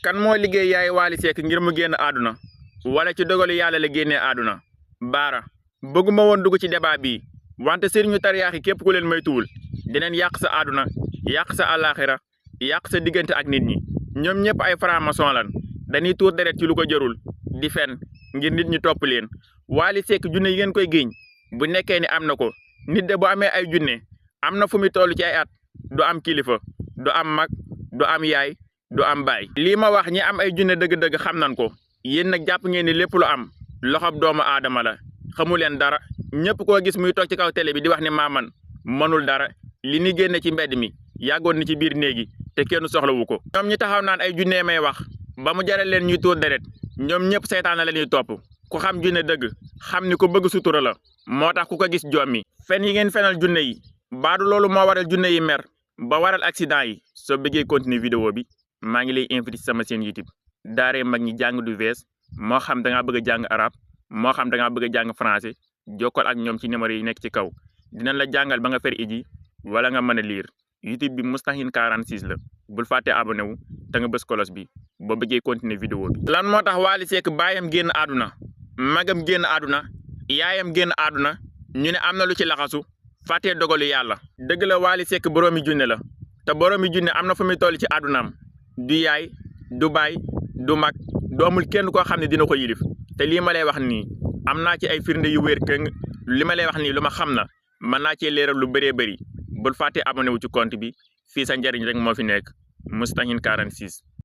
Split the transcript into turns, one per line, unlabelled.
kan moo liggéey yaay Wally Seck ngir mu génn àdduna wala ci dogalu yàlla la génnee àdduna baara bëgguma woon dugg ci débat bii wante sëriñu tariyaax yi képp ku leen moytuwul dinañ yàq sa àdduna yàq sa àllaaxira yàq sa diggante ak nit ñi ñoom ñëpp ay franc-maçon lan dañuy tuur deret ci lu ko jërul di fen ngir nit ñi topp leen Wally Seck junne yi ngeen koy giiñ bu nekkee ni am na ko nit de bu amee ay junne am na fu muy toll ci ay at du am kilifa du am mag du am yaay du am baay. lii ma wax ñi am ay junne dëgg-dëgg xam nañ ko yéen nag jàpp ngeen ni lépp lu am loxob doomu aadama la xamu leen dara ñëpp koo gis muy toog ci kaw télé bi di wax ni maa man mënul dara li ni génne ci mbedd mi yàggoon ni ci biir néegi te kenn soxlawu ko. ñoom ñi taxaw naan ay junne may wax ba mu jaral leen ñuy tuur deret ñoom ñëpp seytaane la ñuy topp ku xam junne dëgg xam ni ko bëgg sutura la moo tax ku ko gis jommi. fen yi ngeen fenal junne yi baadu loolu moo waral junne yi mer ba waral accident yi soo bëggee continuer vidéo bi maa ngi lay invité sama seen YouTube daaree mag ñi jàng du vees moo xam da ngaa bëgg a jàng arabe moo xam da ngaa bëgg a jàng français jokkal ak ñoom ci numéro yi nekk ci kaw dinañ la jàngal ba nga fer iji wala nga mën a lire YouTube bi Moustahine 46 la bul fàtte abonné wu te nga bës kolos bi boo bëggee continuer vidéo bi. lan moo tax Wally Seck baayam génn àdduna magam génn àdduna yaayam génn àdduna ñu ne am na lu ci laxasu fàttee dogalu yàlla. dëgg la Wally Seck boroomi junne la te boroomi junne am na fu muy toll ci àddunaam du yaay du baay du mag du amul kenn koo xam ne dina ko yilif te lii ma lay wax nii am naa ci ay firnde yu wér këng li ma lay wax nii lu ma xam na mën naa cee leeral lu bëree bëri bul fàtte abonné wu ci compte bi fii sa njariñ rek moo fi nekk Moustahine 46.